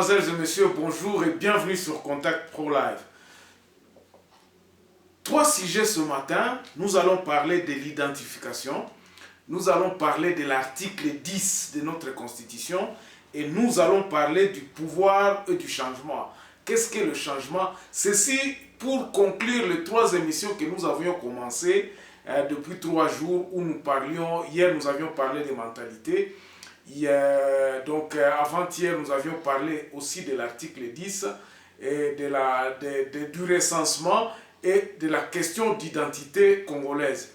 mesdemoiselles et messieurs, bonjour et bienvenue sur Contact Pro Live. Trois sujets ce matin. Nous allons parler de l'identification, nous allons parler de l'article 10 de notre Constitution et nous allons parler du pouvoir et du changement. Qu'est-ce qu'est le changement? Ceci pour conclure les trois émissions que nous avions commencées depuis 3 jours où nous parlions. Hier, nous avions parlé des mentalités. Avant-hier, nous avions parlé aussi de l'article 10 et du recensement et de la question d'identité congolaise.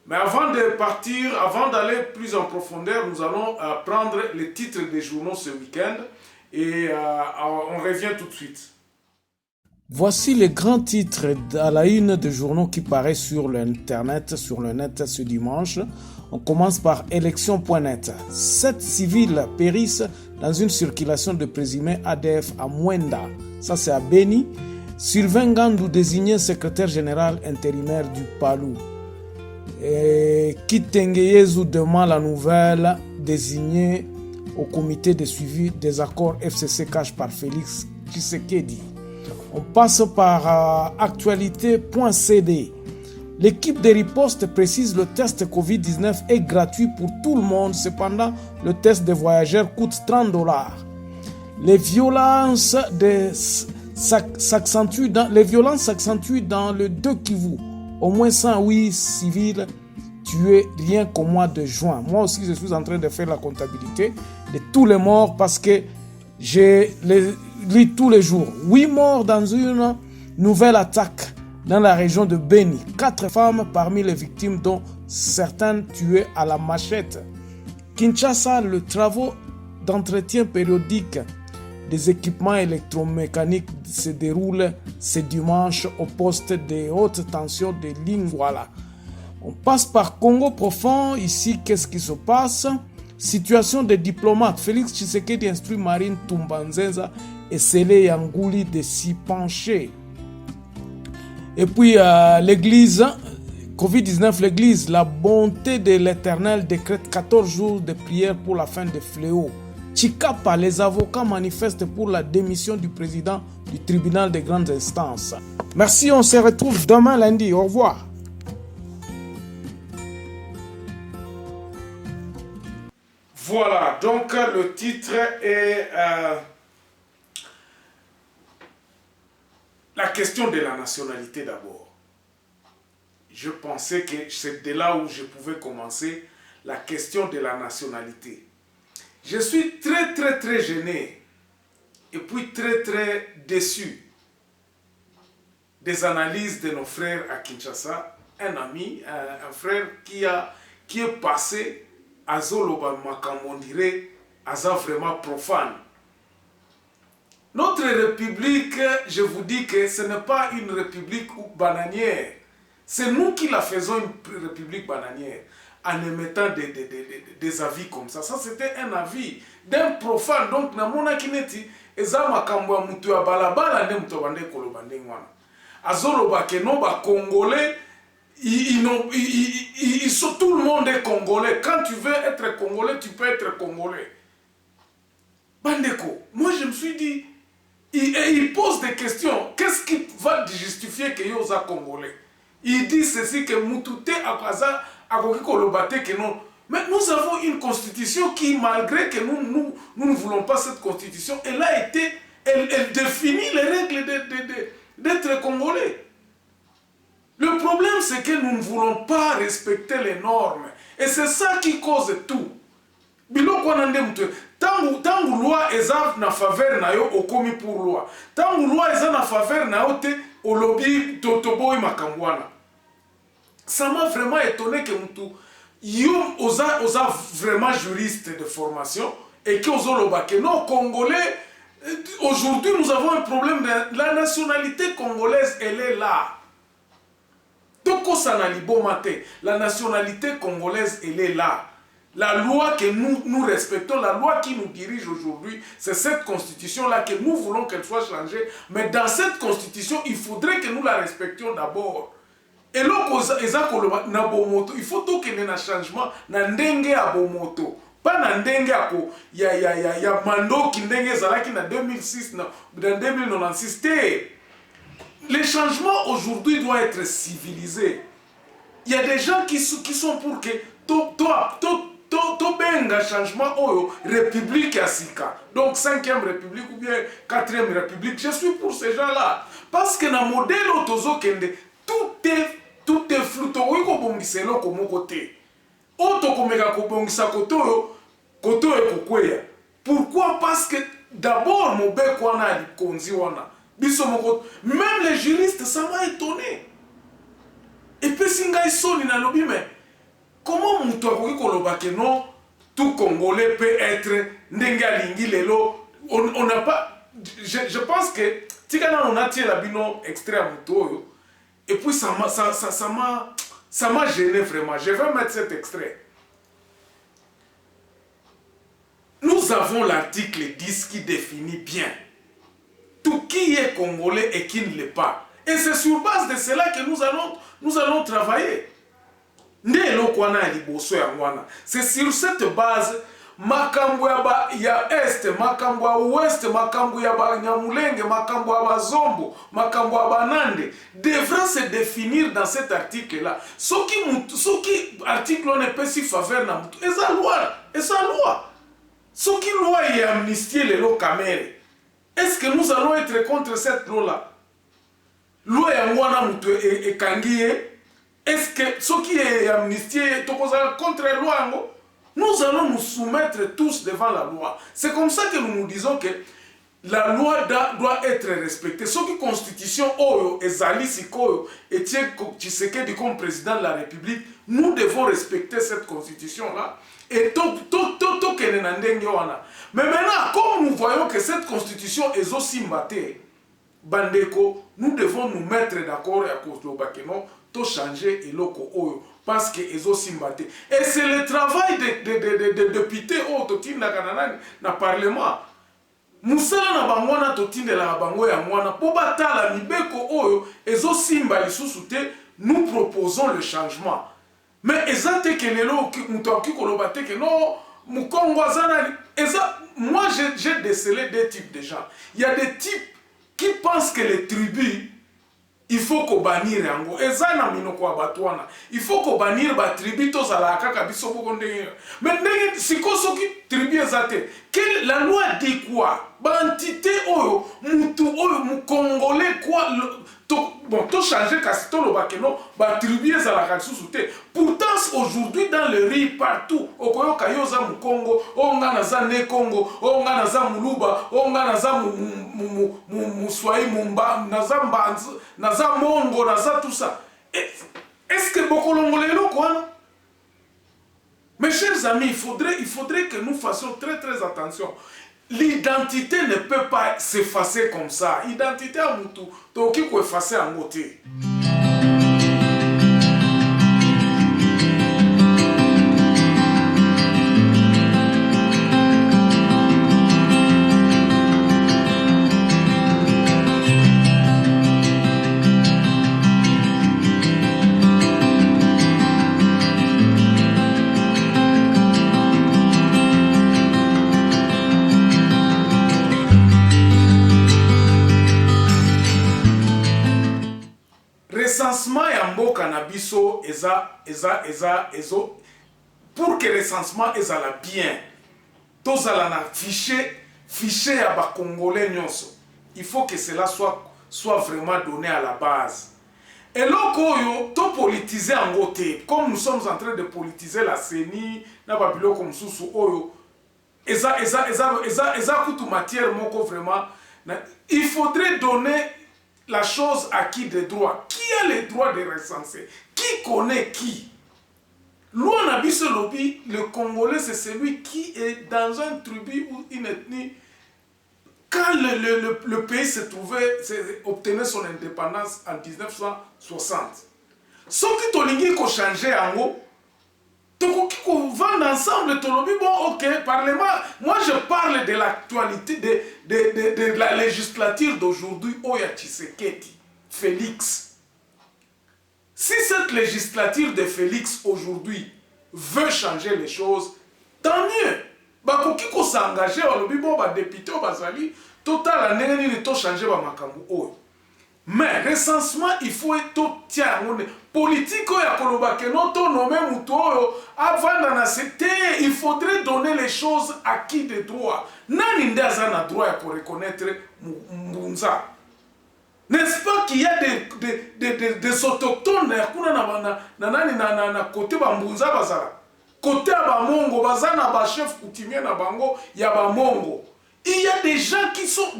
Mais avant de partir, avant d'aller plus en profondeur, nous allons prendre les titres des journaux ce week-end et on revient tout de suite. Voici les grands titres à la une des journaux qui paraissent sur le net ce dimanche. On commence par élection.net. 7 civils périssent dans une circulation de présumés ADF à Mwenda. Ça, c'est à Beni. Sylvain Ngandou désigné secrétaire général intérimaire du Palou. Kitengeyezu demande la nouvelle désigné au comité de suivi des accords FCC cash par Félix Tshisekedi. On passe par actualité.cd. L'équipe de riposte précise le test Covid-19 est gratuit pour tout le monde. Cependant, le test des voyageurs coûte $30. Les violences s'accentuent dans le 2 Kivu. Au moins 108 civils tués rien qu'au mois de juin. Moi aussi, je suis en train de faire la comptabilité de tous les morts parce que j'ai lu tous les jours. 8 morts dans une nouvelle attaque dans la région de Beni. 4 femmes parmi les victimes, dont certaines tuées à la machette. Kinshasa, le travaux d'entretien périodique des équipements électromécaniques se déroule ce dimanche au poste de haute tension de Lingwala. On passe par Congo profond. Ici, qu'est-ce qui se passe? Situation des diplomates. Félix Tshisekedi instruit Marine Tumbanzeza et Sele Yangouli de s'y pencher. Et puis l'église, Covid-19, l'église, la bonté de l'Éternel décrète 14 jours de prière pour la fin des fléaux. Chikapa, les avocats manifestent pour la démission du président du tribunal des grandes instances. Merci, on se retrouve demain lundi. Au revoir. Voilà, donc le titre est la question de la nationalité d'abord. Je pensais que c'est de là où je pouvais commencer, la question de la nationalité. Je suis très gêné et puis très déçu des analyses de nos frères à Kinshasa. Un ami, un frère qui est passé à Zoloba Makamondire, à ça vraiment profane. Notre république, je vous dis que ce n'est pas une république bananière. C'est nous qui la faisons une république bananière en émettant des avis comme ça. Ça, c'était un avis d'un profane. Donc, namona kineti, eza makambo ya mutu ya balabala nde mutu bande koloba ndenge wana. Azoloba ke no ba Congolais, tout le monde est Congolais. Quand tu veux être Congolais, tu peux être Congolais. Bandeko, moi je me suis dit, il pose des questions. Qu'est-ce qui va justifier que yo za Congolais? Il dit ceci que Moutoute Akaza Akokikolobate que non. Mais nous avons une constitution qui, malgré que nous ne voulons pas cette constitution, elle définit les règles d'être Congolais. Le problème, c'est que nous ne voulons pas respecter les normes. Et c'est ça qui cause tout. Tangu loi eza na faveur na yo okomi pour loi. Tangu loi eza na faveur na yo te olobi totoboy makangwana. Ça m'a vraiment étonné que mutu yo oza vraiment juriste de formation et que ozoloba que non Congolais. Aujourd'hui, nous avons un problème. La nationalité congolaise, elle est là. Donc, la nationalité congolaise, elle est là. La loi que nous respectons, la loi qui nous dirige aujourd'hui, c'est cette constitution-là que nous voulons qu'elle soit changée. Mais dans cette constitution, il faudrait que nous la respections d'abord. Et là, il faut qu'il y ait un changement dans ndenge à bomoto. pas na ndenge ya mandoki ndenge ezalaki na 2006 dans 2096 te. Les changements aujourd'hui doivent être civilisés. Il y a des gens qui sont pour que to benga changement oyo république ya sika. Donc 5e république ou bien 4e république, je suis pour ces gens-là parce que na modèle otozo kende tout est flou to ko bongiselo ko mokoté. Oto komeka ko bongisa koto ekokweya. Pourquoi? Parce que d'abord mon bec wana li konzi wana. Biso moko même les juristes ça m'a étonné. Et puis singa isoni na lobi mais comment mutu akoki koloba que non tout Congolais peut être ndenge alingi lelo on n'a pas je pense que tikana on a tiré la bino extrait à mutu oyo et puis ça m'a gêné vraiment. Je vais mettre cet extrait. Nous avons l'article 10 qui définit bien tout qui est congolais et qui ne l'est pas. Et c'est sur base de cela que nous allons travailler. C'est sur cette base, makambo ya est, makambo ya ouest, makambo ya Nyamulenge, makambo ya Zombo, makambo ya Banande devra se définir dans cet article-là. Ce qui article on est pas si faveur na mutu, et sa loi. Ce qui loi est amnistié les lois camérés. Est-ce que nous allons être contre cette loi-là? Loi ya mwana mutu et kangiye. Est-ce que ce qui est amnistié, contre la loi, nous allons nous soumettre tous devant la loi. C'est comme ça que nous disons que la loi doit être respectée. Ce qui constitution Oyo et Zali Sikoyo et Tshisekedi comme président de la République, nous devons respecter cette constitution-là. Et mais maintenant, comme nous voyons que cette constitution est aussi mbattée, Bandeko, nous devons nous mettre d'accord à cause de Bakeno, tout changer et loko oyo parce que ils ont simbaté. Et c'est le travail de députés au totinda kanana na parlement. Musala na bangwana totinda la bango ya mwana po batala mibeko oyo ezo simba lisusu te, nous proposons le changement. Mais ezate que lelo mutoki kolobate que non mukongo azana moi j'ai décelé deux types de gens. Il y a des types qui pensent que les tribus il faut qu'on bannir yango ezana minoko abatwana il faut qu'on bannir ba tribu to zala kaka biso boko ndenge mais ndenge siko soki tribu ezate quelle la loi dit quoi ba entité oyo mutu oyo mu congolais quoi bon to changer kasi to lo bakeno ba tribu ezala kasusu te. Pourtant aujourd'hui dans le riz partout okoyo kayoza mu Congo onga na za ne Congo onga na za muluba onga na za mu swai mumba na za mbanzu na za mongo na za tout ça. Est-ce que beaucoup l'ongolais quoi? Mes chers amis, il faudrait que nous fassions très très attention. L'identité ne peut pas s'effacer comme ça. L'identité à Moutou, donc il faut effacer en côté. Recensement ya mboka na biso ezo pour que recensement ezala bien tozala na fichier ya ba congolais nyonso, il faut que cela soit vraiment donné à la base. Et lokoyo to politiser en côté comme nous sommes en train de politiser la CENI na babilo comme susu oyo eza kutu matière moko vraiment il faudrait donner la chose à qui de droit. Qui a le droit de recenser? Qui connaît qui? Loi Nabiso Lobi, le Congolais, c'est celui qui est dans un tribu ou une ethnie. Quand le pays obtenait son indépendance en 1960, ce qui tolingi ko changer en haut, qu'on vende ensemble, bon, ok, parlement. Moi, je parle de l'actualité de la législature d'aujourd'hui, Oya Tshisekedi, Félix. Si cette législature de Félix aujourd'hui veut changer les choses, tant mieux. Bakoki ko s'engager olobi bon ba député o bazali total ndenge nini to changer ba makambo oyo. Mais recensement il faut to tia ngone politique ya koloba ke no to nommer mutu oyo avant na c'était il faudrait donner les choses à qui de droit. Nani ndaza na droit ya ko reconnaître mbunza. N'est-ce pas qu'il y a des autochtones na côté bambunza bazala. Côté Bamongo, bazana ba chef coutumier na bango, ya Bamongo. Il y a des gens qui sont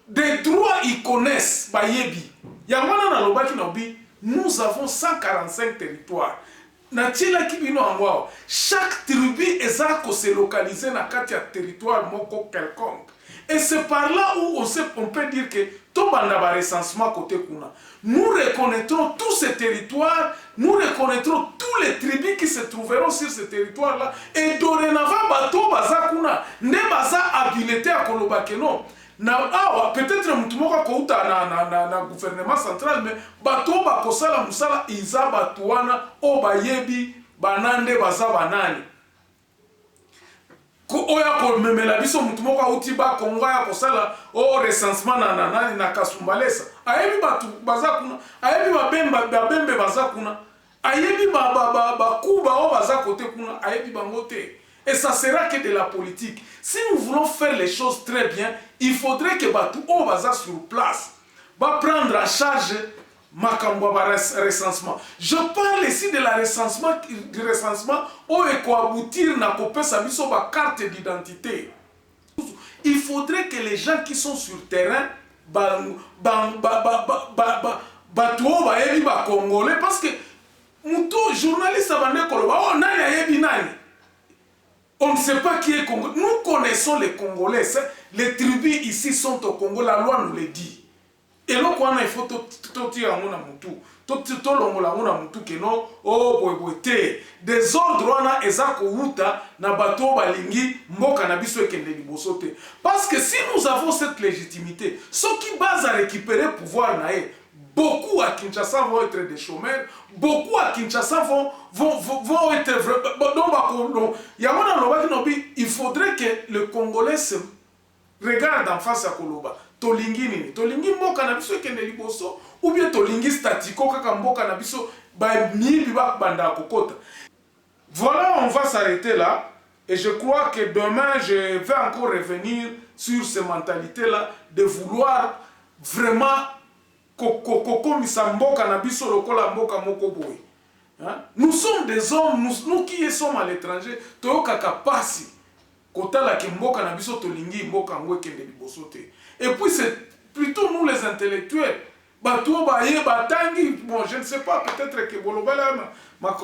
des droits, ils connaissent bayebi. Ya wana na lobaki nobi, nous avons 145 territoires. Na tila kibino angwao. Chaque tribu ezako se localiser na kati ya territoire moko quelconque. Et c'est par là où on peut dire que tout le recensement côté Kuna. Nous reconnaîtrons tous ces territoires, nous reconnaîtrons tous les tribus qui se trouveront sur ces territoires-là. Et dorénavant, bateau baza Kuna, ne baza habilité à Kolobakeno. Peut-être mutumoka kouta na gouvernement central, mais bateau bakosala musala iza batuana o bayebi banande baza banani. Oya ko memela biso mutu moko auti ba Kongo ya kosala o recensement na Kasumbalesa ayebi batu baza kuna ayebi babembe baza kuna ayebi ba kuba o baza côté kuna ayebi bango te. Et ça sera que de la politique. Si nous voulons faire les choses très bien, il faudrait que batu o baza sur place va prendre en charge Makambwa recensement. Je parle ici de la recensement, du recensement où il faut aboutir na kopé sabiso ba carte d'identité. Il faudrait que les gens qui sont sur terrain congolais parce que muto journaliste abandé koloba oh nani ayebi nani. On ne sait pas qui est congolais. Nous connaissons les Congolais. Les tribus ici sont au Congo, la loi nous le dit. Et là, il faut tout tirer en mutu, tout longola en mutu que non, oh boyboité. Des ordres na ezako wuta na bato balingi mboka na biso ekende libosote. Parce que si nous avons cette légitimité, ceux qui basent à récupérer pouvoir naé, beaucoup à Kinshasa vont être des chômeurs, beaucoup à Kinshasa vont être donc il faudrait que le Congolais se regarde en face à Koloba. Tolingi nini tolingi mboka na biso ekende liboso ou bien tolingi statiko kaka mboka na biso ba mibi ba banda kokota. Voilà, on va s'arrêter là et je crois que demain je vais encore revenir sur ces mentalités là de vouloir vraiment kokomisa mboka na biso lokola mboka moko boy. Nous sommes des hommes, nous qui sommes à l'étranger toyokaka pasi kotala ki mboka na biso tolingi mboka ngwe kende liboso te. Et puis c'est plutôt nous les intellectuels. Bato baye batangi, bon je ne sais pas, peut-être que bolobala ma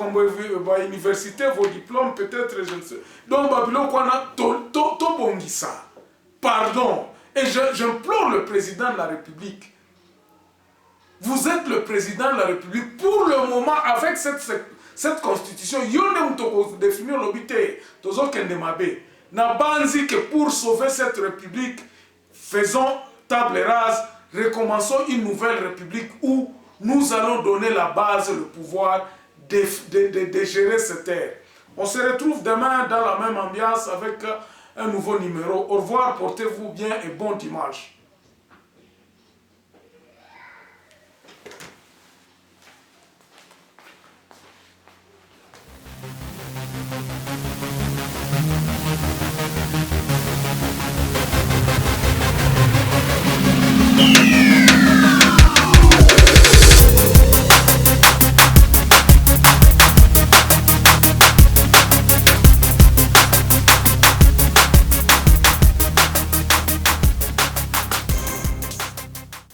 université vos diplômes peut-être je ne sais. Donc babilo kwana to bongisa. Pardon. Et j'implore le président de la République. Vous êtes le président de la République pour le moment avec cette constitution. Yone mutoko définir l'obité tozo kende mabe. Na banzi que pour sauver cette République faisons table rase, recommençons une nouvelle république où nous allons donner la base, le pouvoir de gérer cette terre. On se retrouve demain dans la même ambiance avec un nouveau numéro. Au revoir, portez-vous bien et bon dimanche.